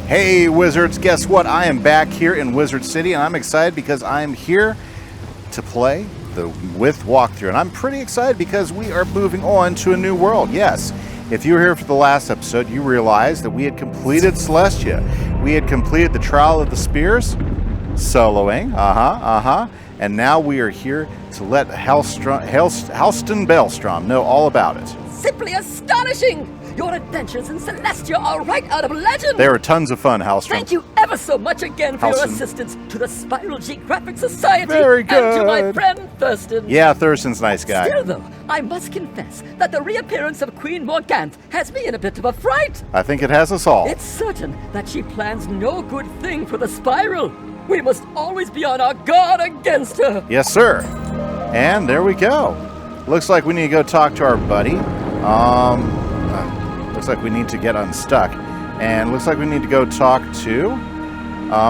Hey Wizards, guess what? I am back here in Wizard City and I'm excited because I'm here to play the Myth Walkthrough. And I'm pretty excited because we are moving on to a new world. Yes, if you were here for the last episode, you realized that we had completed Celestia. We had completed the Trial of the Spears, soloing, and now we are here to let Halston Bellstrom know all about it. Simply astonishing! Your adventures in Celestia are right out of legend! They were tons of fun, Halstrom. Thank you ever so much again for your assistance to the Spiral Geographic Society. Very good. And to my friend Thurston. Yeah, Thurston's a nice guy. Still though, I must confess that the reappearance of Queen Morganthe has me in a bit of a fright. I think it has us all. It's certain that she plans no good thing for the Spiral. We must always be on our guard against her. Yes, sir. And there we go. Looks like we need to go talk to our buddy. Looks like we need to get unstuck. And looks like we need to go talk to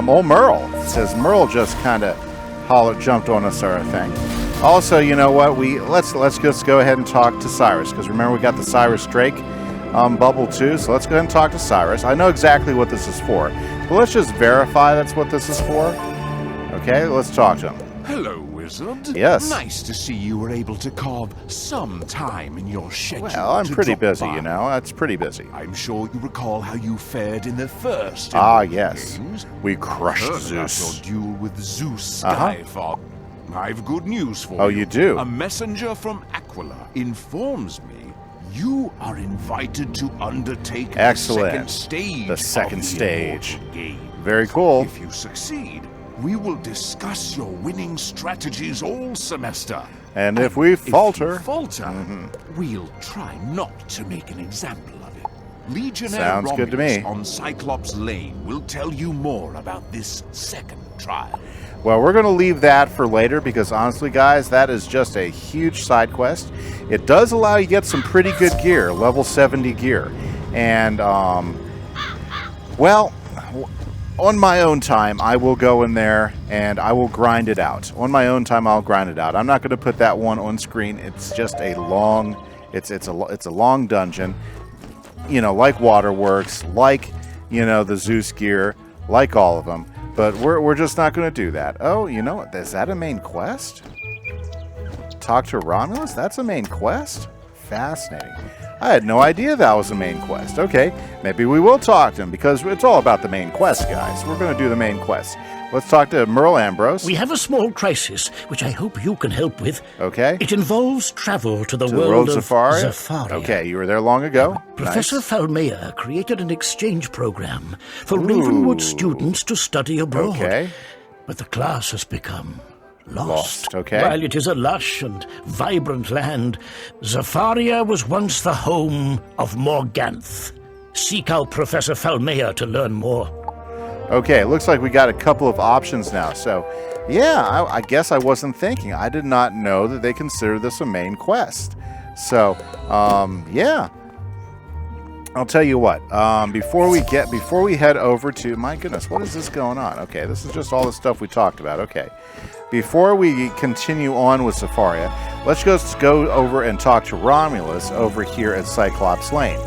old Merle. It says Merle just kind of jumped on us or a thing. Also, you know what? Let's just go ahead and talk to Cyrus, because remember we got the Cyrus Drake bubble too. So let's go ahead and talk to Cyrus. I know exactly what this is for, but let's just verify that's what this is for. Okay, let's talk to him. Hello, Wizard. Yes. Nice to see you were able to carve some time in your schedule. Well, I'm pretty busy, by. you know. That's pretty busy. I'm sure you recall how you fared in the first yes. games. We crushed Zeus. Your duel with Zeus Uh-huh. Skyfog. I've good news for you. Oh, you do? A messenger from Aquila informs me you are invited to undertake Excellent. the second stage. The second of the stage. immortal game. Very cool. If you succeed, we will discuss your winning strategies all semester. And if we falter... If you falter, we'll try not to make an example of it. Legionnaire Sounds good to me. Romulus on Cyclops Lane will tell you more about this second trial. Well, we're going to leave that for later because honestly, guys, that is just a huge side quest. It does allow you to get some pretty good gear, level 70 gear. And, well, on my own time, I will go in there and I will grind it out. On my own time, I'll grind it out. I'm not going to put that one on screen. It's just a long, it's a long dungeon. You know, like Waterworks, like, you know, the Zeus gear, like all of them. But we're just not going to do that. Oh, you know what? Is that a main quest? Talk to Romulus? That's a main quest? Fascinating. I had no idea that was a main quest. Okay, maybe we will talk to him because it's all about the main quest, guys. We're going to do the main quest. Let's talk to Merle Ambrose. We have a small crisis, which I hope you can help with. Okay. It involves travel to the world of Zafaria. Okay, you were there long ago. Professor Nice. Falmea created an exchange program for Ravenwood students to study abroad. Okay. But the class has become lost. Okay. While it is a lush and vibrant land, Zafaria was once the home of Morganthe. Seek out Professor Falmea to learn more. Okay, it looks like we got a couple of options now. So, yeah, I guess I wasn't thinking. I did not know that they consider this a main quest. So, yeah. I'll tell you what. Before we head over to, my goodness, what is this going on? Okay, this is just all the stuff we talked about. Okay. Before we continue on with Zafaria, let's just go over and talk to Romulus over here at Cyclops Lane.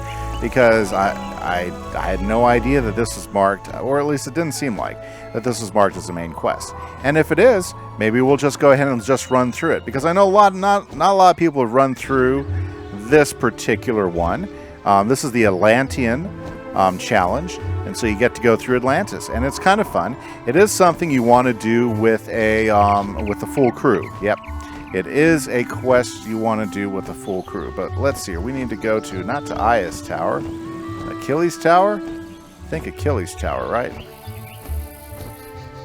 Because I had no idea that this was marked, or at least it didn't seem like, that this was marked as a main quest. And if it is, maybe we'll just go ahead and just run through it. Because I know not a lot of people have run through this particular one. This is the Atlantean challenge. And so you get to go through Atlantis. And it's kind of fun. It is something you want to do with a full crew. Yep. It is a quest you want to do with a full crew. But let's see here. We need to go to, not to Aia's Tower. Achilles Tower? I think Achilles Tower, right?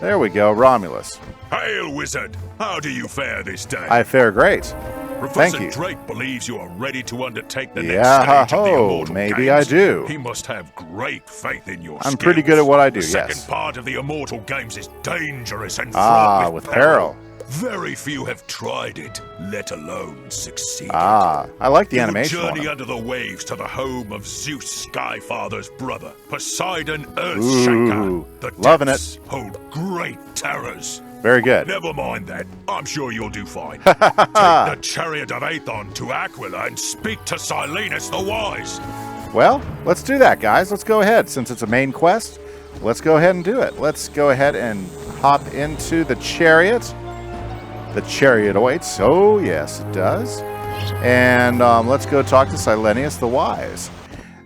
There we go. Romulus. Hail, Wizard! How do you fare this day? I fare great. Professor Thank you. Drake believes you are ready to undertake the next stage of the immortal maybe games. I do. He must have great faith in your I'm skills. pretty good at what I do, The yes. second part of the immortal games is dangerous and fraught with peril. Very few have tried it, let alone succeeded. I like the You animation on journey it. under the waves to the home of Zeus Skyfather's brother, Poseidon Earthshaker. The loving depths hold great terrors. Very good. Never mind that. I'm sure you'll do fine. Take the chariot of Aethon to Aquila and speak to Silenus the Wise. Well, let's do that, guys. Let's go ahead. Since it's a main quest, let's go ahead and do it. Let's go ahead and hop into the chariot. The chariot awaits. Oh, yes, it does. And let's go talk to Silenius the Wise.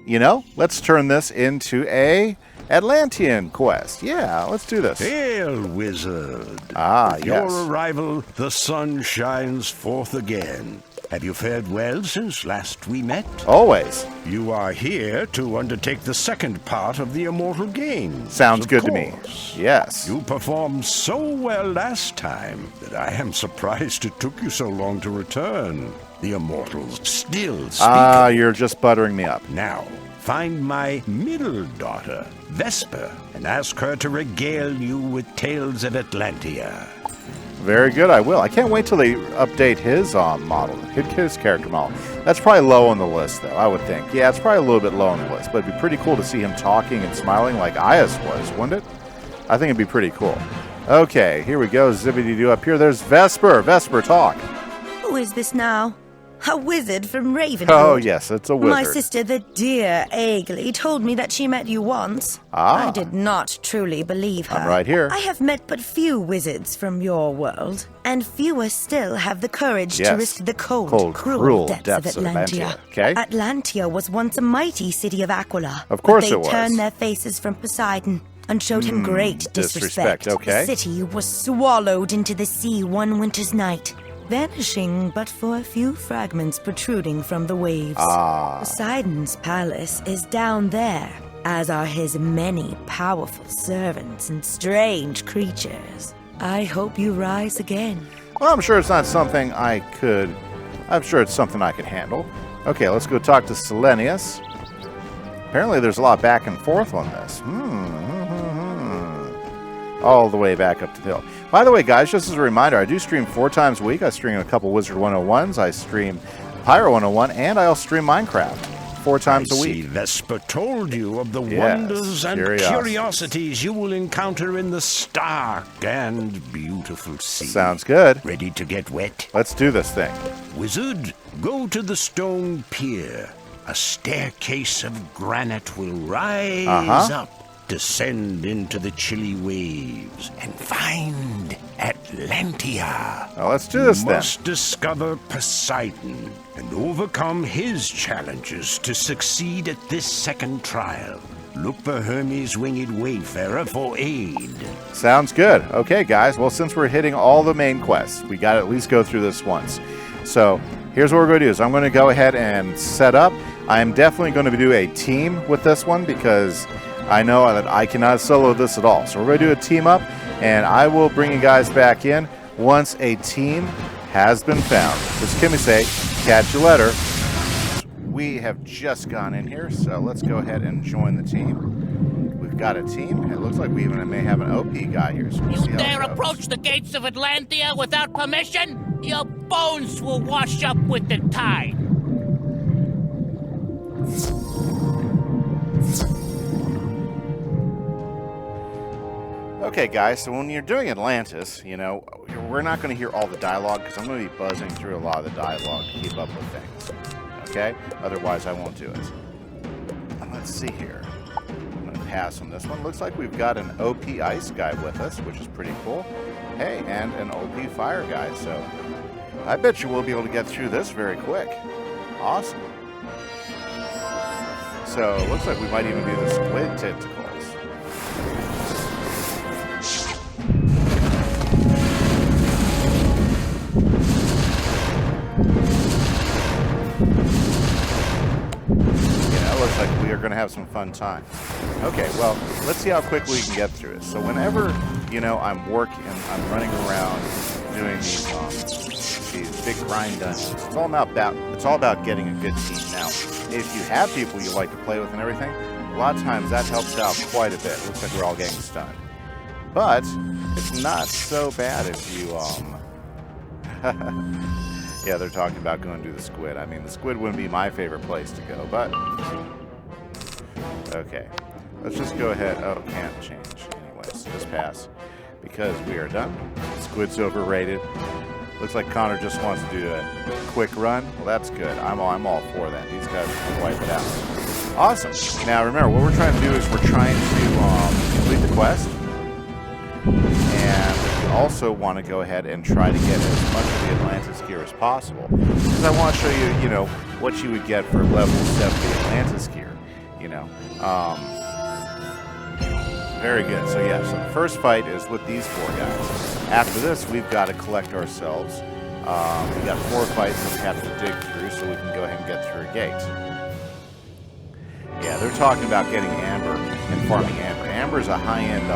You know, let's turn this into a Atlantean quest. Yeah, let's do this. Hail, wizard. Ah, With yes. your arrival, the sun shines forth again. Have you fared well since last we met? Always. You are here to undertake the second part of the Immortal Games. Sounds of good to me. course. Yes. You performed so well last time that I am surprised it took you so long to return. The Immortals still speak. Ah, you're just buttering me up. Now, find my middle daughter, Vesper, and ask her to regale you with tales of Atlantia. Very good, I will. I can't wait till they update his model, his character model. That's probably low on the list, though, I would think. Yeah, it's probably a little bit low on the list, but it'd be pretty cool to see him talking and smiling like Ias was, wouldn't it? I think it'd be pretty cool. Okay, here we go, zippity-doo up here. There's Vesper. Vesper, talk. Who is this now? A wizard from Ravenwood. Oh, yes, it's a wizard. My sister, the dear Aegli, told me that she met you once. Ah. I did not truly believe her. I'm right here. I have met but few wizards from your world, and fewer still have the courage Yes. to risk the cold, Cruel cruel depths depths of of Atlantia. Okay. Atlantia was once a mighty city of Aquila. Of course but they it was. turned their faces from Poseidon and showed him great disrespect. okay. The city was swallowed into the sea one winter's night, vanishing but for a few fragments protruding from the waves. Poseidon's palace is down there, as are his many powerful servants and strange creatures. I hope you rise again. Well, I'm sure it's not something I could... I'm sure it's something I could handle. Okay, let's go talk to Silenius. Apparently there's a lot back and forth on this. All the way back up to the hill. By the way, guys, just as a reminder, I do stream 4 times a week. I stream a couple Wizard101s. I stream Pyro 101, and I'll stream Minecraft 4 times a I week. see Vesper told you of the Yes, wonders and curiosities. curiosities you will encounter in the stark and beautiful sea. Sounds good. Ready to get wet? Let's do this thing. Wizard, go to the stone pier. A staircase of granite will rise up, descend into the chilly waves, and find Atlantia. Now let's do this You then. must discover Poseidon and overcome his challenges to succeed at this second trial. Look for Hermes' winged wayfarer for aid. Sounds good. Okay, guys. Well, since we're hitting all the main quests, we got to at least go through this once. So here's what we're going to do is I'm going to go ahead and set up. I'm definitely going to do a team with this one because I know that I cannot solo this at all. So we're going to do a team up, and I will bring you guys back in once a team has been found. This is Kimise. Catch you later. We have just gone in here, so let's go ahead and join the team. We've got a team. It looks like we even may have an OP guy here. So we'll see You how it dare goes. approach the gates of Atlantia without permission? Your bones will wash up with the tide. Okay, guys, so when you're doing Atlantis, you know, we're not going to hear all the dialogue because I'm going to be buzzing through a lot of the dialogue to keep up with things. Okay? Otherwise, I won't do it. And let's see here. I'm going to pass on this one. Looks like we've got an OP ice guy with us, which is pretty cool. Hey, and an OP fire guy, so I bet you we'll be able to get through this very quick. Awesome. So, it looks like we might even do the squid tentacles. Looks like we are going to have some fun time. Okay, well, let's see how quickly we can get through it. So whenever, you know, I'm working, I'm running around doing these big grind dungeons, it's all about getting a good team. Now, if you have people you like to play with and everything, a lot of times that helps out quite a bit. Looks like we're all getting stunned. But it's not so bad if you, yeah, they're talking about going to the squid. I mean, the squid wouldn't be my favorite place to go, but... Okay. Let's just go ahead. Oh, can't change. Anyways, just pass. Because we are done. Squid's overrated. Looks like Connor just wants to do a quick run. Well, that's good. I'm all for that. These guys can wipe it out. Awesome. Now, remember, what we're trying to do is we're trying to quest. And we also want to go ahead and try to get as much of the Atlantis gear as possible. Because I want to show you, you know, what you would get for level 70 Atlantis gear. You know. Very good. So yeah, so the first fight is with these 4 guys. After this, we've got to collect ourselves. We got 4 fights that we have to dig through so we can go ahead and get through a gate. Yeah, they're talking about getting amber and farming amber. Amber is a high-end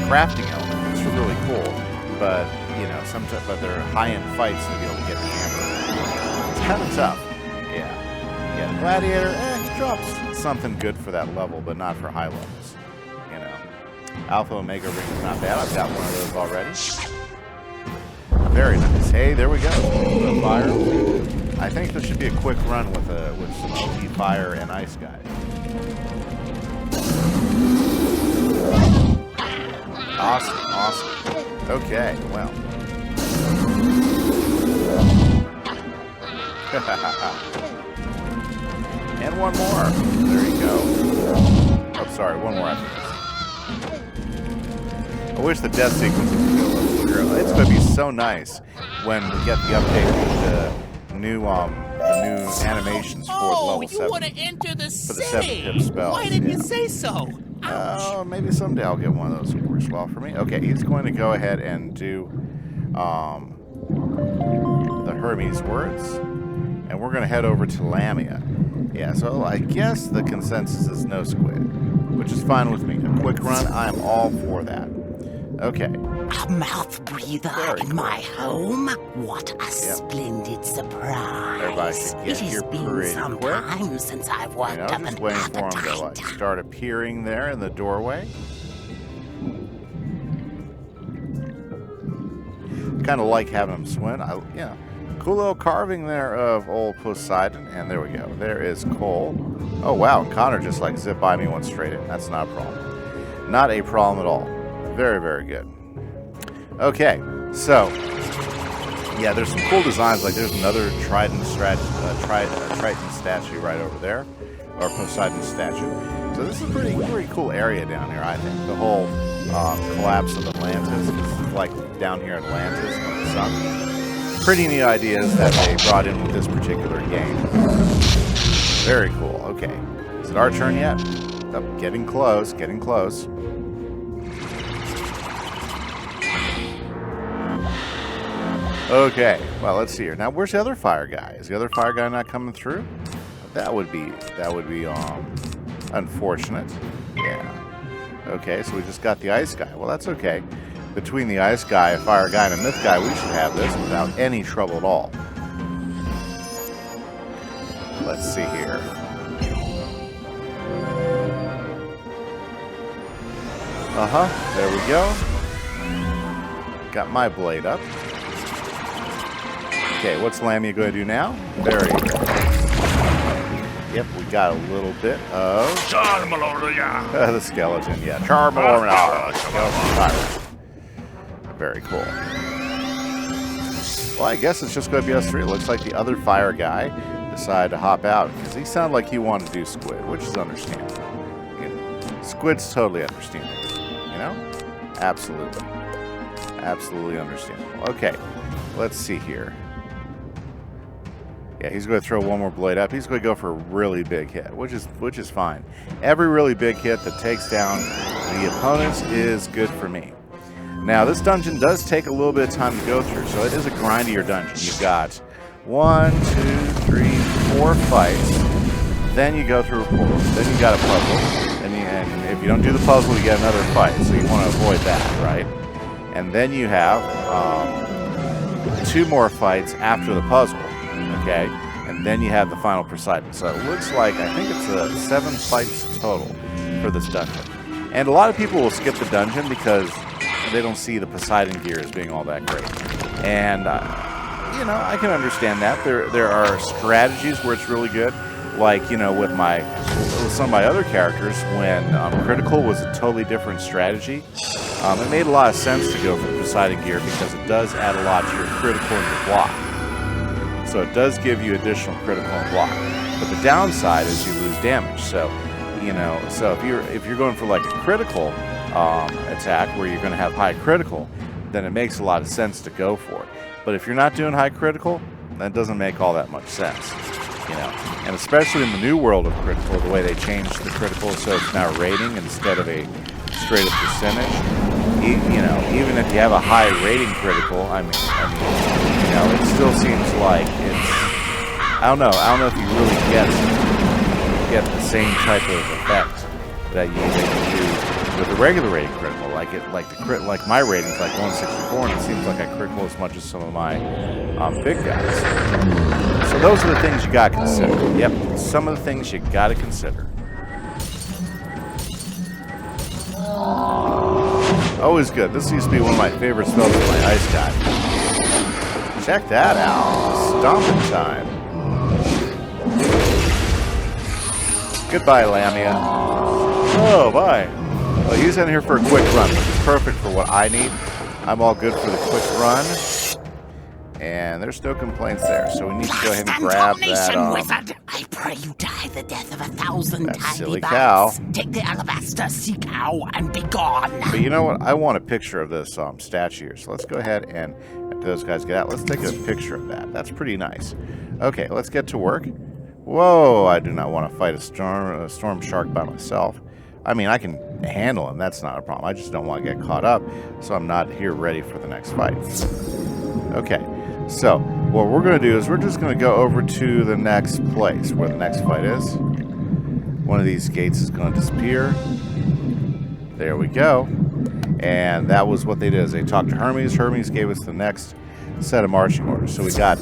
crafting element. It's really cool, but you know, sometimes they're high-end fights to be able to get the amber. It's kind of tough. Yeah, yeah. Gladiator, he drops something good for that level, but not for high levels. You know, Alpha Omega ring is not bad. I've got one of those already. Very nice. Hey, there we go. Fire. I think this should be a quick run with some OP fire and ice guys. Awesome, awesome. Okay, well. And one more. There you go. Oh, sorry, one more after this. I wish the death sequences would go a little clearer. It's going to be so nice when we get the update with the new animations for the level 7. Oh, you want to enter the for the city? 7-pip spells. Why didn't you say so? Oh, maybe someday I'll get one of those that works well for me. Okay, he's going to go ahead and do the Hermes words, and we're going to head over to Lamia. Yeah, so I guess the consensus is no squid, which is fine with me. A quick run, I am all for that. Okay. A mouth breather in my home? What a splendid surprise. Everybody should get here pretty quick. It has been some time since I've worked up an just waiting for him to appetite. start appearing there in the doorway. Kind of like having him swim. Yeah, cool little carving there of old Poseidon. And there we go. There is Cole. Oh, wow. Connor just like zipped by me and went straight in. That's not a problem. Not a problem at all. Very, very good. Okay, so yeah, there's some cool designs. Like there's another Triton statue right over there, or Poseidon statue. So this is a pretty cool area down here. I think the whole collapse of Atlantis is like down here in Atlantis on the sun. Pretty neat ideas that they brought in with this particular game. Very cool. Okay, is it our turn yet? Oh, getting close. Getting close. Okay, well, let's see here. Now, where's the other fire guy? Is the other fire guy not coming through? That would be unfortunate. Yeah. Okay, so we just got the ice guy. Well, that's okay. Between the ice guy, a fire guy, and a myth guy, we should have this without any trouble at all. Let's see here. There we go. Got my blade up. Okay, what's Lamia going to do now? Very good. Yep, we got a little bit of the skeleton. Yeah, Charmalorna. Very cool. Well, I guess it's just going to be us 3. It looks like the other fire guy decided to hop out because he sounded like he wanted to do squid, which is understandable. You know, squid's totally understandable. You know, absolutely, absolutely understandable. Okay, let's see here. Yeah, he's going to throw one more blade up. He's going to go for a really big hit, which is fine. Every really big hit that takes down the opponents is good for me. Now, this dungeon does take a little bit of time to go through, so it is a grindier dungeon. You've got 1, 2, 3, 4 fights. Then you go through a portal. Then you got a puzzle. And if you don't do the puzzle, you get another fight. So you want to avoid that, right? And then you have 2 more fights after the puzzle. Okay, and then you have the final Poseidon. So it looks like, I think it's 7 fights total for this dungeon. And a lot of people will skip the dungeon because they don't see the Poseidon gear as being all that great. And, you know, I can understand that. There are strategies where it's really good. Like, you know, with some of my other characters, when critical was a totally different strategy. It made a lot of sense to go for the Poseidon gear because it does add a lot to your critical and your block. So it does give you additional critical and block. But the downside is you lose damage. So, you know, so if you're going for like a critical, attack where you're going to have high critical, then it makes a lot of sense to go for it. But if you're not doing high critical, that doesn't make all that much sense, you know. And especially in the new world of critical, the way they changed the critical so it's now rating instead of a straight up percentage. You know, even if you have a high rating critical, I mean, you know, it still seems like it's, I don't know if you really get the same type of effect that you do with a regular rating critical. Like my rating's like 164, and it seems like I critical as much as some of my big guys. So those are the things you gotta consider. Yep, some of the things you gotta consider. Always good. This used to be one of my favorite spells with my ice guy. Check that out. Stomping time. Goodbye, Lamia. Oh, bye. Well, he's in here for a quick run, which is perfect for what I need. I'm all good for the quick run. And there's no complaints there, so we need to go ahead and grab that, Wizard. I pray you die the death of 1,000 that tiny silly bats. cow. Take the alabaster sea cow and be gone. But you know what? I want a picture of this statue here. So let's go ahead and, if those guys get out, let's take a picture of that. That's pretty nice. Okay, let's get to work. Whoa, I do not want to fight a storm shark by myself. I mean, I can handle him. That's not a problem. I just don't want to get caught up, so I'm not here ready for the next fight. Okay, so what we're going to do is we're just going to go over to the next place where the next fight is. One of these gates is going to disappear. There we go. And that was what they did. Is they talked to Hermes. Hermes gave us the next set of marching orders. So we got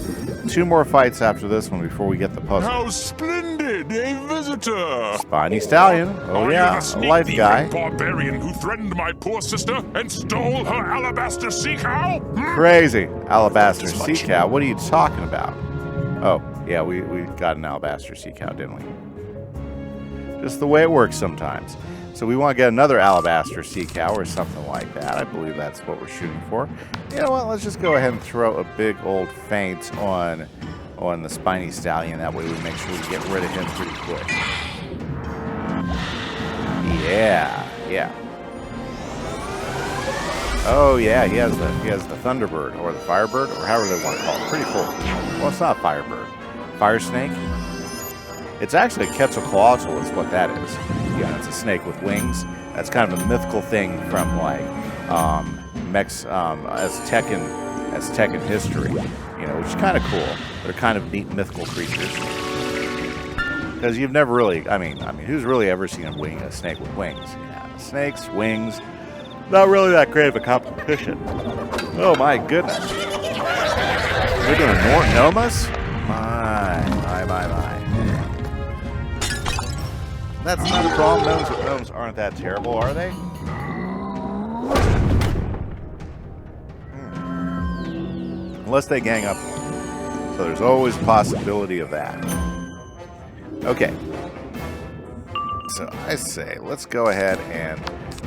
2 more fights after this one before we get the puzzle. How splendid! A visitor! Spiny Stallion. Oh Are yeah, you the a sneak life thieving guy. barbarian who threatened my poor sister and stole her alabaster sea cow? Crazy. Alabaster sea cow. What are you talking about? Oh, yeah, we got an alabaster sea cow, didn't we? Just the way it works sometimes. So we want to get another alabaster sea cow or something like that. I believe that's what we're shooting for. You know what? Let's just go ahead and throw a big old feint on the Spiny Stallion. That way we make sure we get rid of him pretty quick. Yeah. Oh yeah, he has the Thunderbird or the Firebird or however they want to call it. Pretty cool. Well, it's not Firebird. Fire Snake. It's actually a Quetzalcoatl is what that is. Yeah, it's a snake with wings. That's kind of a mythical thing from like Aztecan history, you know, which is kind of cool. They're kind of neat mythical creatures. Because you've never really, I mean, who's really ever seen a snake with wings? Yeah, snakes, wings, not really that great of a competition. Oh my goodness. We're doing Nomas? My. That's not a problem. Gnomes aren't that terrible, are they? Unless they gang up. So there's always a possibility of that. Okay. So I say, let's go ahead and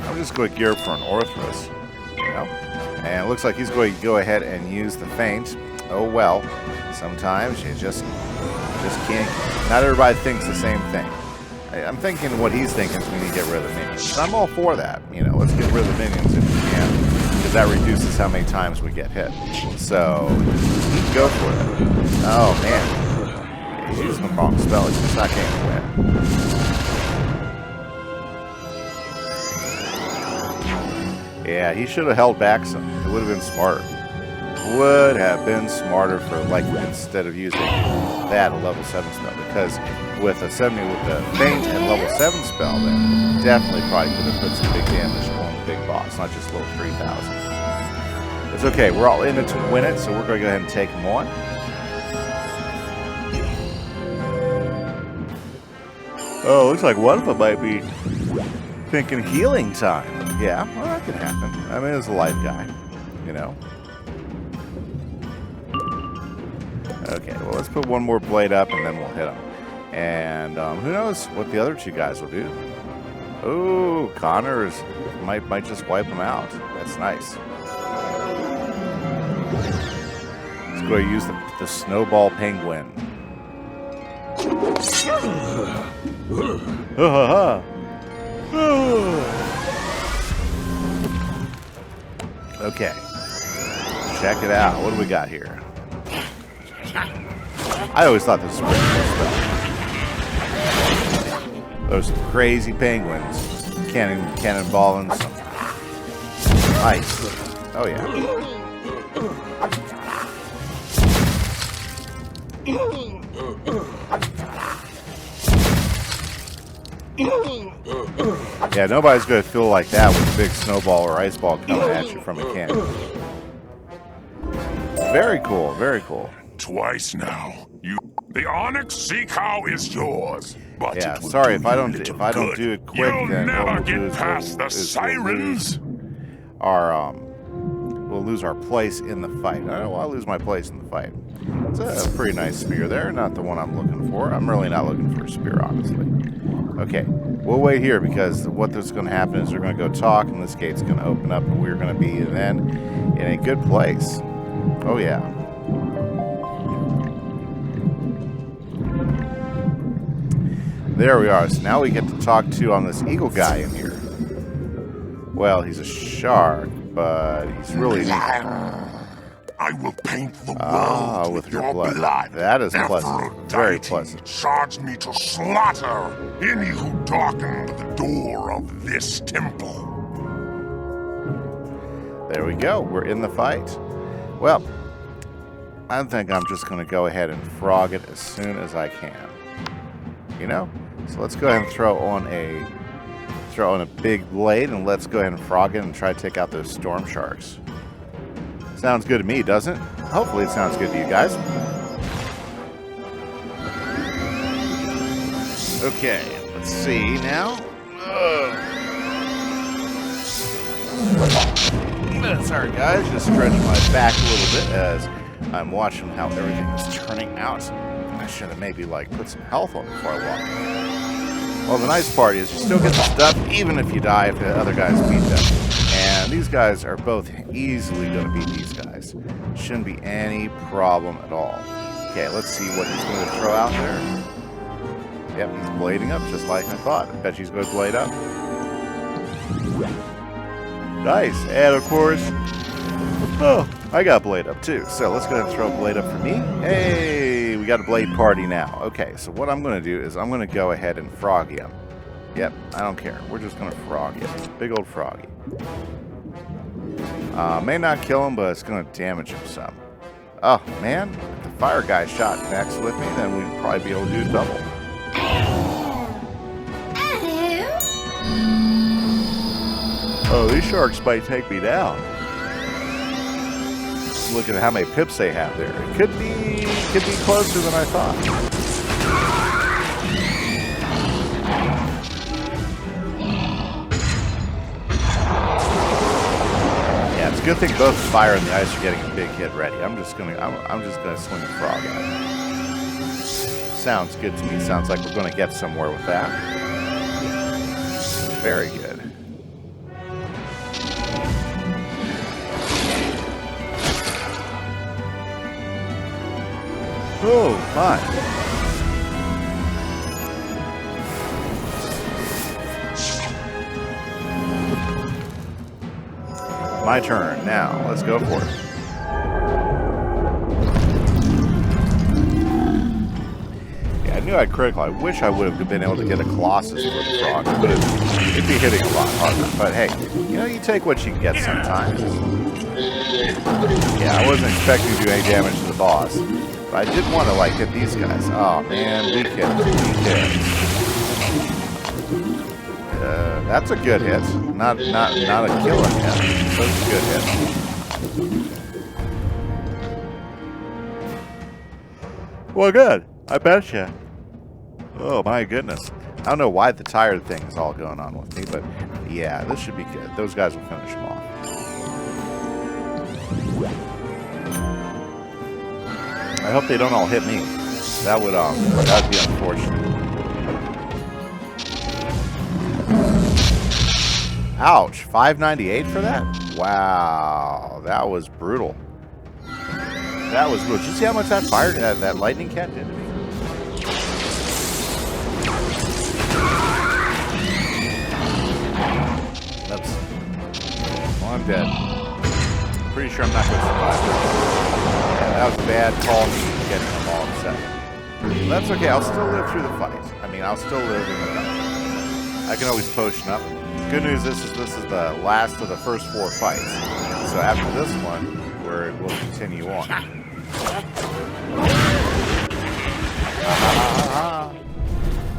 I'm just going to gear up for an Orthrus. You know? And it looks like he's going to go ahead and use the feint. Oh well. Sometimes you just can't. Not everybody thinks the same thing. I'm thinking what he's thinking is we need to get rid of the minions. I'm all for that. You know, let's get rid of the minions if we can, because that reduces how many times we get hit. So, go for it. Oh, man. He's using the wrong spell. He's just not getting win. Yeah, he should have held back some. It would have been smarter. Would have been smarter for, like, instead of using that, a level 7 spell, because with the feint and level 7 spell, then definitely probably could have put some big damage on the big boss, not just little 3,000. It's okay, we're all in it to win it, so we're going to go ahead and take him on. Oh, looks like one of them might be thinking healing time. Yeah, well, that can happen. I mean, it's a life guy, you know. Okay, well, let's put one more blade up and then we'll hit him. And who knows what the other 2 guys will do. Oh, Connors might just wipe him out. That's nice. Let's go use the snowball penguin. Okay. Check it out. What do we got here? I always thought this was pretty cool stuff. Those crazy penguins cannonballing some ice. Oh yeah. Yeah, nobody's going to feel like that with a big snowball or ice ball coming at you from a cannon. Very cool, very cool. Twice now. The onyx sea cow is yours. But Yeah, it will sorry do if I you don't little do it quick. You'll Then never what we'll get do is past the sirens. We'll lose our place in the fight. I don't want to lose my place in the fight. It's a pretty nice spear there, not the one I'm looking for. I'm really not looking for a spear, honestly. Okay, we'll wait here because what's going to happen is they're going to go talk, and this gate's going to open up, and we're going to be then in a good place. Oh yeah. There we are. So now we get to talk to on this eagle guy in here. Well, he's a shark, but he's really... I will paint the world with your blood. blood. That is pleasant. Very pleasant. Charged me to slaughter any who darkened the door of this temple. There we go. We're in the fight. Well, I think I'm just going to go ahead and frog it as soon as I can. You know? So let's go ahead and throw on a big blade, and let's go ahead and frog it and try to take out those storm sharks. Sounds good to me, doesn't it? Hopefully it sounds good to you guys. Okay, let's see now. Sorry guys, just stretching my back a little bit as I'm watching how everything is turning out. I should have maybe put some health on before I walk. Well, the nice part is you still get the stuff even if you die if the other guys beat them. And these guys are both easily going to beat these guys. Shouldn't be any problem at all. Okay, let's see what he's going to throw out there. Yep, he's blading up just like I thought. I bet he's going to blade up. Nice. And of course, oh, I got blade up too. So let's go ahead and throw a blade up for me. Hey, we got a blade party now. Okay, so what I'm going to do is I'm going to go ahead and frog him. Yep, I don't care. We're just going to frog him. Big old froggy. May not kill him, but it's going to damage him some. Oh, man. If the fire guy shot next with me, then we'd probably be able to do double. Oh, these sharks might take me down. Look at how many pips they have there. It could be closer than I thought. Yeah, it's a good thing both the fire and the ice are getting a big hit ready. I'm just gonna swing the frog at it. Sounds good to me. Sounds like we're gonna get somewhere with that. Very good. Oh, my. My turn. Now, let's go for it. Yeah, I knew I'd critical. I wish I would have been able to get a Colossus for the frog. It'd be hitting a lot harder. But hey, you take what you can get sometimes. Yeah, I wasn't expecting to do any damage to the boss. But I did want to hit these guys. Oh man, weak hit. That's a good hit. Not a killer hit. That's a good hit. Well, good. I betcha. Oh my goodness. I don't know why the tired thing is all going on with me, but yeah, this should be good. Those guys will finish them off. I hope they don't all hit me. That would be unfortunate. Ouch! 598 for that? Wow, that was brutal. That was brutal. Did you see how much that fire that lightning cat did to me? Oops. Oh, I'm dead. pretty sure I'm not going to survive this. Yeah, that was a bad call, me getting them all upset. That's okay, I'll still live through the fight. I mean, I'll still live in the dungeon. I can always potion up. Good news is this is the last of the first 4 fights. So after this one, we'll continue on.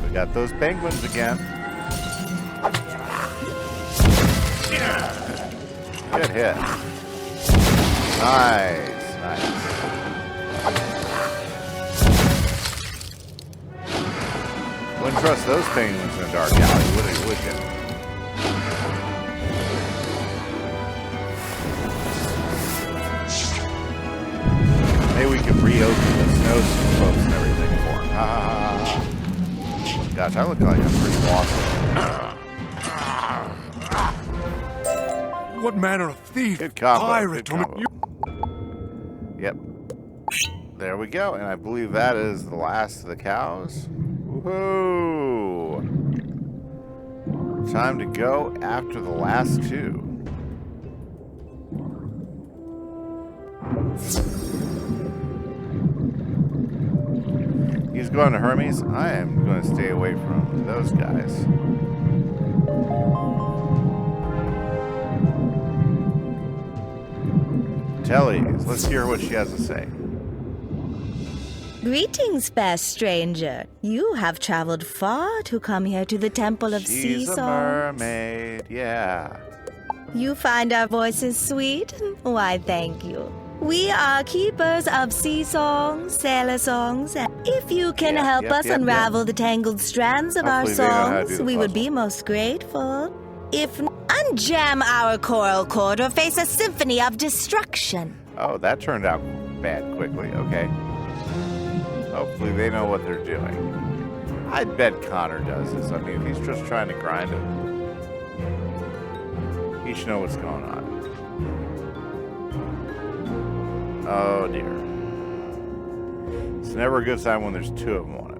We got those penguins again. Good hit. Nice, nice. Wouldn't trust those penguins in a dark alley, would you? Maybe we could reopen the snow slopes and everything for him. Gosh, I look like I'm pretty lost. What manner of thief? Good combo. Pirate. Good combo. Yep. There we go. And I believe that is the last of the cows. Woohoo! Time to go after the last 2. He's going to Hermes. I am going to stay away from those guys. Tellys, let's hear what she has to say. Greetings, fair stranger. You have traveled far to come here to the Temple of Sea She's a Songs. mermaid, yeah. You find our voices sweet? Why, thank you. We are keepers of sea songs, sailor songs, and if you can help us unravel the tangled strands of our Hopefully they know how to do songs, the we would puzzle. be most grateful. If unjam our coral cord or face a symphony of destruction. Oh, that turned out bad quickly. Okay. Hopefully they know what they're doing. I bet Connor does this. I mean, if he's just trying to grind him, he should know what's going on. Oh, dear. It's never a good sign when there's 2 of them on it.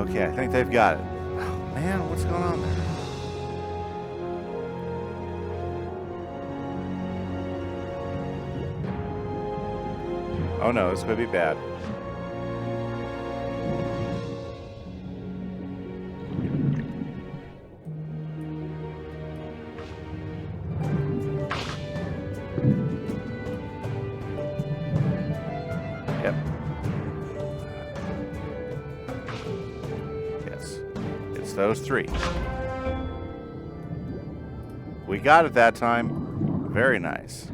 Okay, I think they've got it. Oh, man, what's going on there? Oh no, this could be bad. Yep. Yes. It's those 3. We got it that time. Very nice.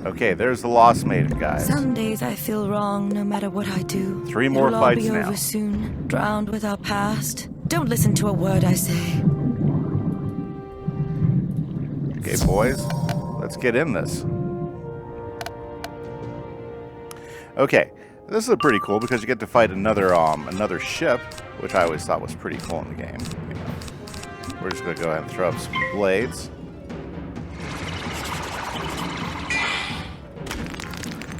Okay, there's the Lost Maiden, guys. Some days I feel wrong no matter what I do. 3 more It'll fights all be now. over soon, drowned with our past. Don't listen to a word I say. Okay, boys, let's get in this. Okay, this is pretty cool because you get to fight another ship, which I always thought was pretty cool in the game. You know, we're just gonna go ahead and throw up some blades.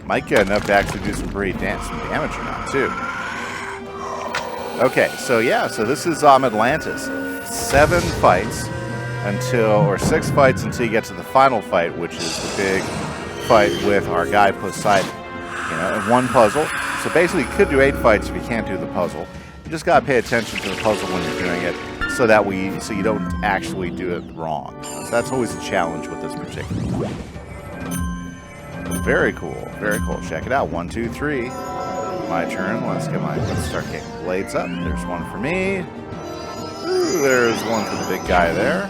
Might get enough to actually do some pretty some damage or not, too. Okay, so yeah, so this is Atlantis. 6 fights until you get to the final fight, which is the big fight with our guy Poseidon. You know, and 1 puzzle. So basically, you could do 8 fights if you can't do the puzzle. You just gotta pay attention to the puzzle when you're doing it, so you don't actually do it wrong. So that's always a challenge with this particular one. Very cool, very cool. Check it out. 1, 2, 3. My turn. Let's start getting blades up. There's one for me. Ooh, there's one for the big guy there.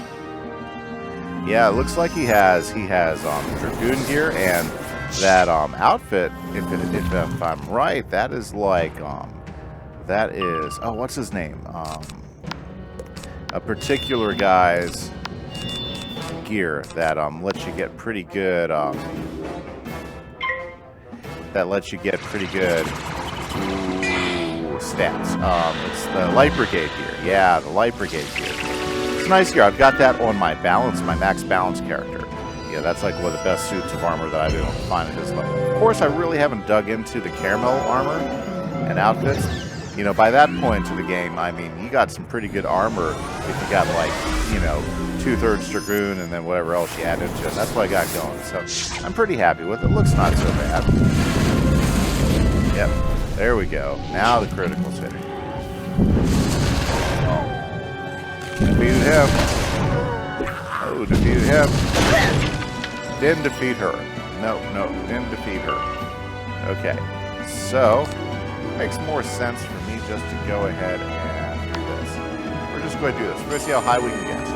Yeah, it looks like he has dragoon gear, and that outfit. If I'm right, that is like what's his name? A particular guy's gear that lets you get pretty good. That lets you get pretty good stats. It's the Light Brigade gear. Yeah, the Light Brigade gear. It's nice gear. I've got that on my max balance character. Yeah, that's like one of the best suits of armor that I've been able to find at this level. Of course, I really haven't dug into the caramel armor and outfits. You know, by that point to the game, I mean, you got some pretty good armor if you got, like, you know, 2/3 Dragoon and then whatever else you add into it. That's what I got going. So I'm pretty happy with it. Looks not so bad. Yep. There we go. Now the critical's hitting. Defeated him. Oh, defeated him. Didn't defeat her. No, didn't defeat her. Okay. So, makes more sense for me just to go ahead and do this. We're just going to do this. We're going to see how high we can get.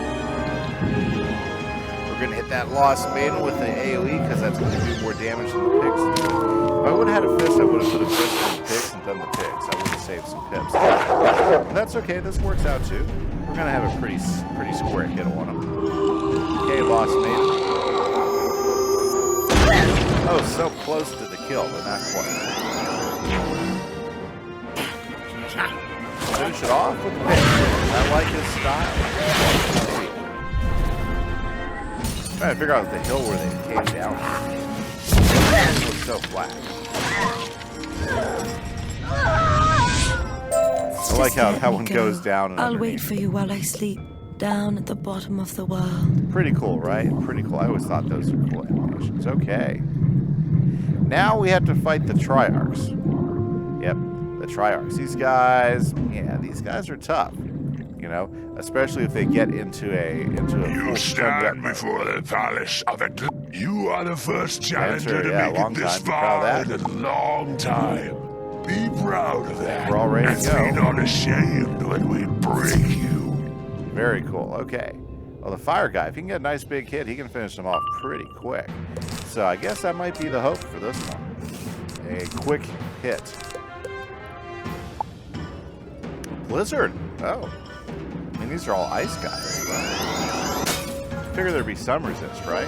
We're going to hit that Lost Maiden with the AoE because that's going to do more damage than the pigs. If I would have had a fist, I would have put a fist on the pigs and done the pigs. I would have saved some pips. But that's okay. This works out too. We're going to have a pretty square hit on them. Okay, Lost Maiden. Oh, so close to the kill, but not quite. Finish it off with the pick. I like his style. Trying to figure out the hill where they came down. It looks so flat. I like how one goes down and I'll underneath. wait for you while I sleep down at the bottom of the world. Pretty cool, right? Pretty cool. I always thought those were cool animations. Okay. Now we have to fight the Triarchs. Yep, the Triarchs. These guys are tough. You know, especially if they get into a You stand before the palace of Atlantis. You are the first challenger to make it this far in a long time. Be proud of that. We're all ready to go. And be not ashamed when we break you. Very cool. Okay. Well, the fire guy, if he can get a nice big hit, he can finish them off pretty quick. So I guess that might be the hope for this one. A quick hit. Blizzard. Oh. I mean, these are all ice guys. Figure there'd be some resist, right?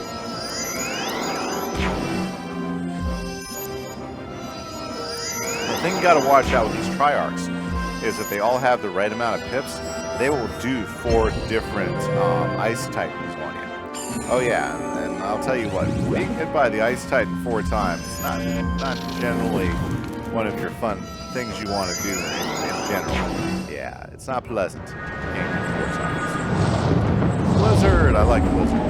The thing you gotta watch out with these Triarchs is if they all have the right amount of pips, they will do 4 different ice titans on you. Oh yeah, and I'll tell you what, being hit by the ice titan 4 times is not generally one of your fun things you want to do in general. Yeah, it's not pleasant being hit 4 times. Blizzard, I like Blizzard.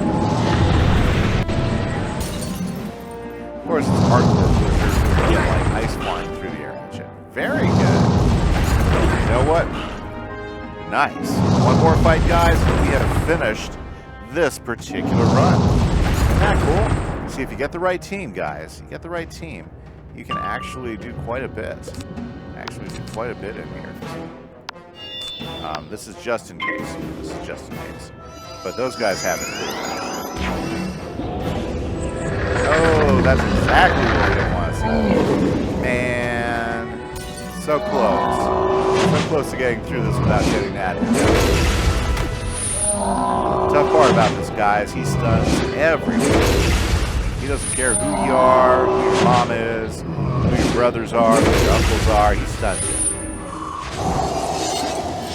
Of course, it's hardcore Blizzard. You get like ice flying through the air and shit. Very good. You know what? Nice. One more fight, guys, and we have finished this particular run. Isn't that cool? See, if you get the right team, guys, you get the right team, you can actually do quite a bit. Actually do quite a bit in here. This is just in case. This is just in case. But those guys have it. Oh, that's exactly what we didn't want to see. Man. So close. So close to getting through this without getting that. Tough part about this guy is he stuns everyone. He doesn't care who you are, who your mom is, who your brothers are, who your uncles are, he stuns you.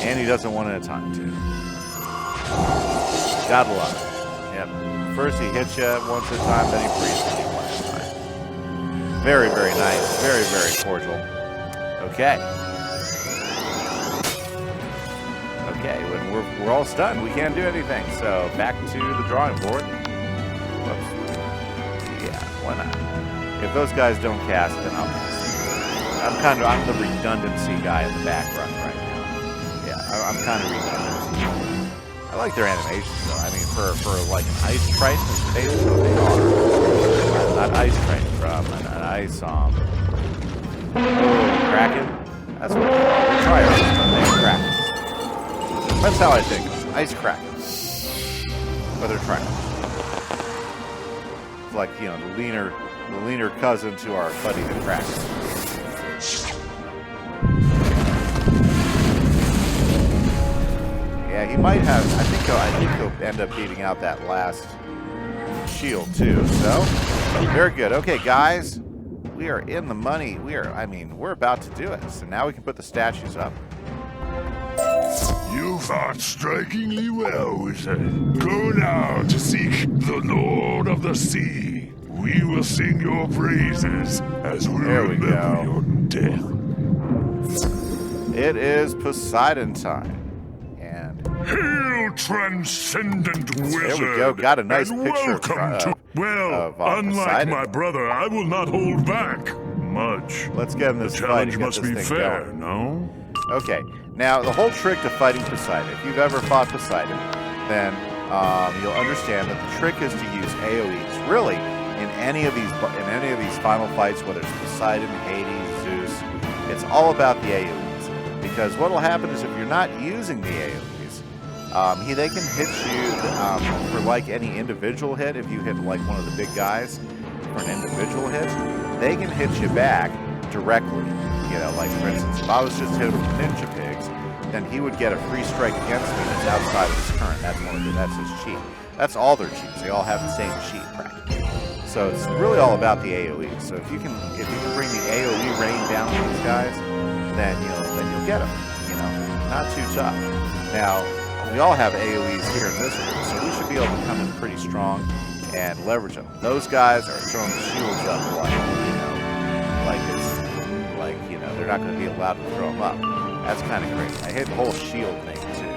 And he does it one at a time, too. Gotta love it. Yep. First he hits you once at a time, then he breathes on you one at a time. Very, very nice. Very, very cordial. Okay. Okay, when we're all stunned, we can't do anything. So back to the drawing board. Whoops. Yeah, why not? If those guys don't cast, then I'll cast. I'm the redundancy guy in the background right now. Yeah, I'm kind of redundant. I like their animations though. I mean, for like an ice triton, it's basically what they are. Not ice triton, from an ice kraken. That's what they try to kraken. That's how I think. Ice kraken. But they're trying. It's like, you know, the leaner cousin to our buddy the kraken. Yeah, he might have. I think he'll end up beating out that last shield too. So very good. Okay, guys, we are in the money. We're about to do it. So now we can put the statues up. You fought strikingly well, Wizard. Go now to seek the Lord of the the sea. We will sing your praises as we remember your death. It is Poseidon time. And hail, transcendent wizard! There we go. Got a nice and picture welcome to... Well, unlike Poseidon. my brother, I will not hold back much. Let's get in this the fight. challenge must be fair, going. no? Okay. Now, the whole trick to fighting Poseidon, if you've ever fought Poseidon, then you'll understand that the trick is to use AoEs. Really, in any of these final fights, whether it's Poseidon, Hades, Zeus, it's all about the AoEs. Because what will happen is if you're not using the AoEs, they can hit you for like any individual hit. If you hit like one of the big guys for an individual hit, they can hit you back directly. You know, like for instance, if I was just hit with Ninja Pigs, then he would get a free strike against me that's outside of his turn. That's his cheat. That's all their cheats. They all have the same cheat practically. So it's really all about the AoE. So if you can bring the AoE rain down on these guys, then you'll get them. You know, not too tough. Now we all have AoEs here in this group, so we should be able to come in pretty strong and leverage them. Those guys are throwing the shields up they're not going to be allowed to throw them up. That's kind of crazy. I hit the whole shield thing too.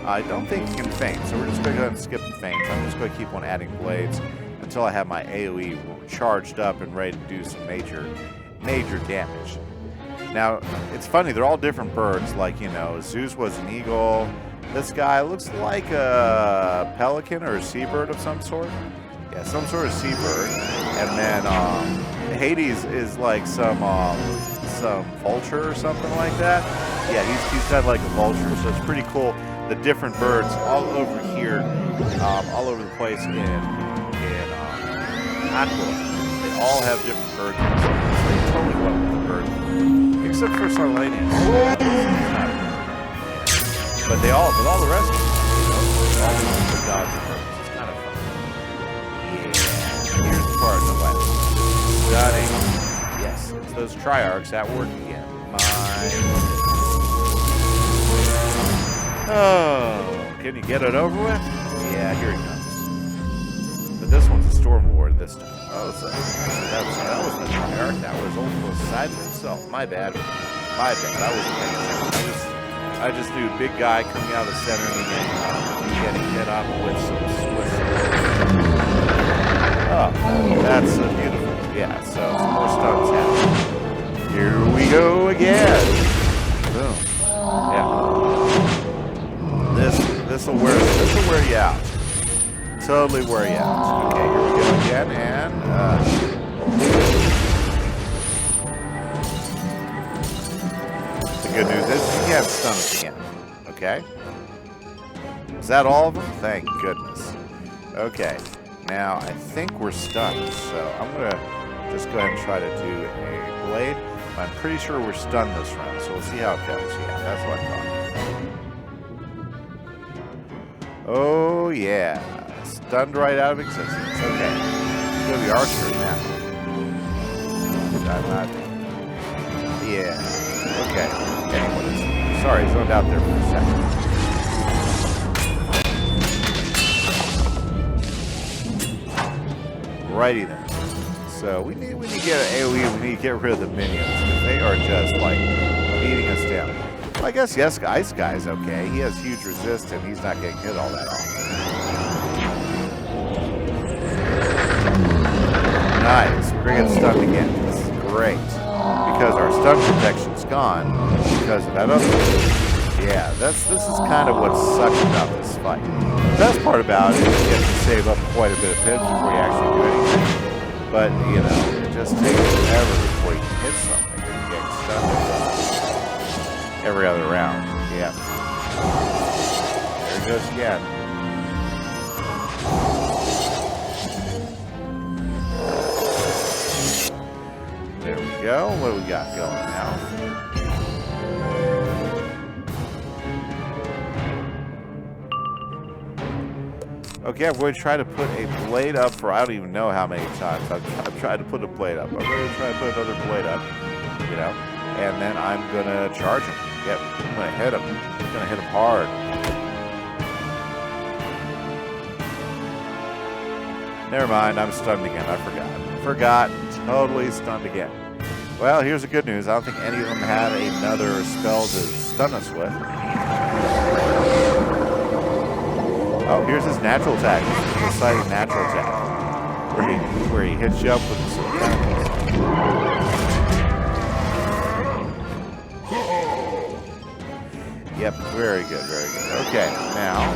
I don't think you can feint, so we're just going to go ahead and skip the feint. I'm just going to keep on adding blades until I have my AoE charged up and ready to do some major damage. Now, it's funny, they're all different birds. Like, Zeus was an eagle. This guy looks like a pelican or a seabird of some sort. Yeah, some sort of seabird. And then Hades is like some vulture or something like that. Yeah, he's kind of like a vulture, so it's pretty cool. The different birds all over here, all over the place in Aquila. They all have different birds. They totally went with the bird, except for Sarlanian. But all the rest of them, all the gods and birds. It's kind of fun. Yeah. Here's the part of the stunning. Yes, it's those triarchs at work again. Oh, can you get it over with? Yeah, here he comes. But this one's a storm lord this time. Oh, so that wasn't a triarch. That was old Poseidon himself. My bad. I wasn't paying attention. I just knew big guy coming out of the center and getting hit up with some Swiss. Oh, that's beautiful. Yeah, so some more stuns happening. Here we go again. Boom. Yeah. This will wear you out. Totally wear you out. Okay, here we go again, and the good news is you can't stun us again. Okay. Is that all of them? Thank goodness. Okay. Now I think we're stunned, so I'm gonna just go ahead and try to do a blade. I'm pretty sure we're stunned this round, so we'll see how it goes. Yeah, that's what I thought. Oh, yeah. Stunned right out of existence. Okay. Let's go to the archer now. Yeah. Okay. Anyways. Sorry, I zoned out there for a second. Righty then. So we need to get an AoE, we need to get rid of the minions, because they are just, like, beating us down. Well, I guess, yes, Ice Guy's okay. He has huge resist, and he's not getting hit all that often. Nice. We're going to get stunned again. This is great. Because our stun protection's gone because of that other one. Yeah, this is kind of what sucks about this fight. The best part about it is you get to save up quite a bit of pips before you actually do anything. But, it just takes forever before you can hit something and get stunned every other round. Yeah. There it goes again. There we go. What do we got going now? Okay, I'm going to try to put a blade up for I don't even know how many times I've tried to put a blade up. I'm going to try to put another blade up, and then I'm going to charge him. Yep, I'm going to hit him. I'm going to hit him hard. Never mind, I'm stunned again. I forgot. Totally stunned again. Well, here's the good news. I don't think any of them had another spell to stun us with. Oh, here's his natural attack. His exciting natural attack. Where he hits you up with some tentacles. Yep, very good, very good. Okay, now...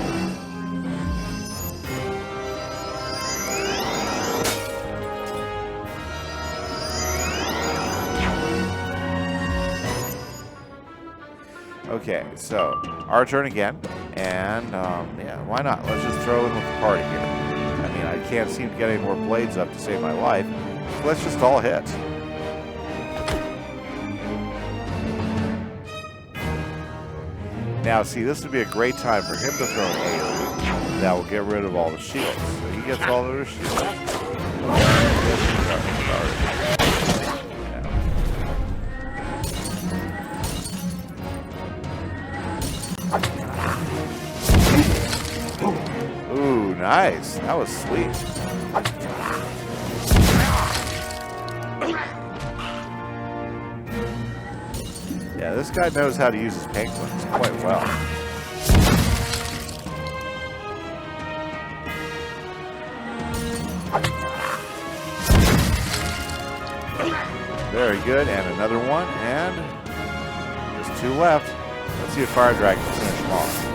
Okay, so our turn again, and yeah, why not? Let's just throw in with the party here. I mean, I can't seem to get any more blades up to save my life, so let's just all hit. Now, see, this would be a great time for him to throw an AoE that will get rid of all the shields. So he gets all of his shields. Ooh, nice. That was sweet. Yeah, this guy knows how to use his penguins quite well. Very good, and another one, and there's 2 left. Let's see if Fire Dragon can finish them off.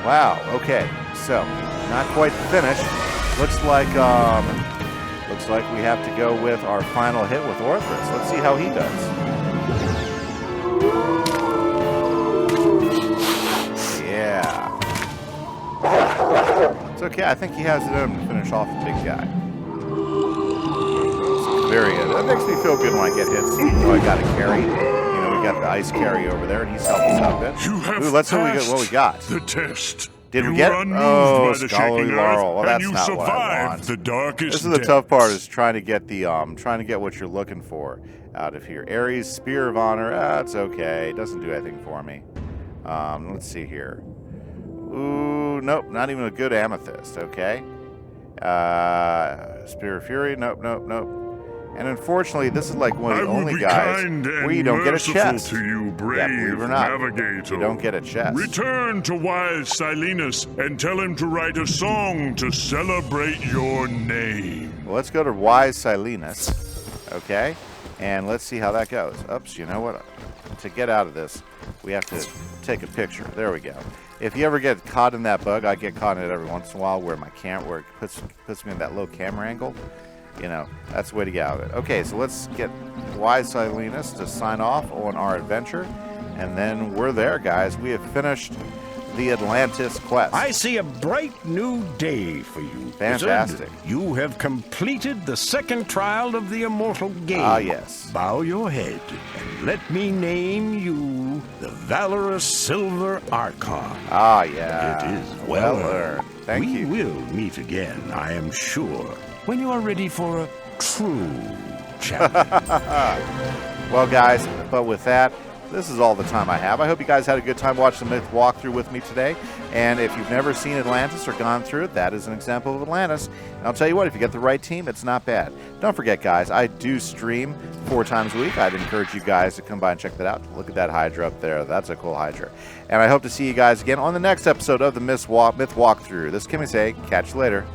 Wow, okay, so not quite finished. Looks like we have to go with our final hit with Orthrus. Let's see how he does. Yeah. It's okay, I think he has it in him to finish off the big guy. Very good. That makes me feel good when I get hits. You know, I got a carry. We got the ice carry over there, and he's helping us out a bit. Ooh, let's see what we got. The test. Did we get it? Oh, Scholarly Laurel. Well, that's not what I want. The darkest this is the tough part, is trying to get the what you're looking for out of here. Ares Spear of Honor. It's okay. It doesn't do anything for me. Let's see here. Ooh, nope, not even a good amethyst. Okay. Spear of Fury. Nope, nope, nope. And unfortunately, this is like one of the only guys where you don't get a chest. To you, brave yeah, believe it or not, navigator. you don't get a chest. Return to wise Silenus and tell him to write a song to celebrate your name. Well, let's go to wise Silenus, okay? And let's see how that goes. Oops, you know what? To get out of this, we have to take a picture. There we go. If you ever get caught in that bug, I get caught in it every once in a while where it puts me in that low camera angle. You know, that's the way to get out of it. Okay, so let's get Wise Silenus to sign off on our adventure. And then we're there, guys. We have finished the Atlantis quest. I see a bright new day for you. Fantastic. Wizard. You have completed the second trial of the immortal game. Ah, yes. Bow your head and let me name you the valorous Silver Archon. Ah, yeah. It is well earned. Thank you. We will meet again, I am sure, when you are ready for a true challenge. Well, guys, but with that, this is all the time I have. I hope you guys had a good time watching the Myth Walkthrough with me today. And if you've never seen Atlantis or gone through it, that is an example of Atlantis. And I'll tell you what, if you get the right team, it's not bad. Don't forget, guys, I do stream 4 times a week. I'd encourage you guys to come by and check that out. Look at that Hydra up there. That's a cool Hydra. And I hope to see you guys again on the next episode of the Myth Walkthrough. This is Kimise. Catch you later.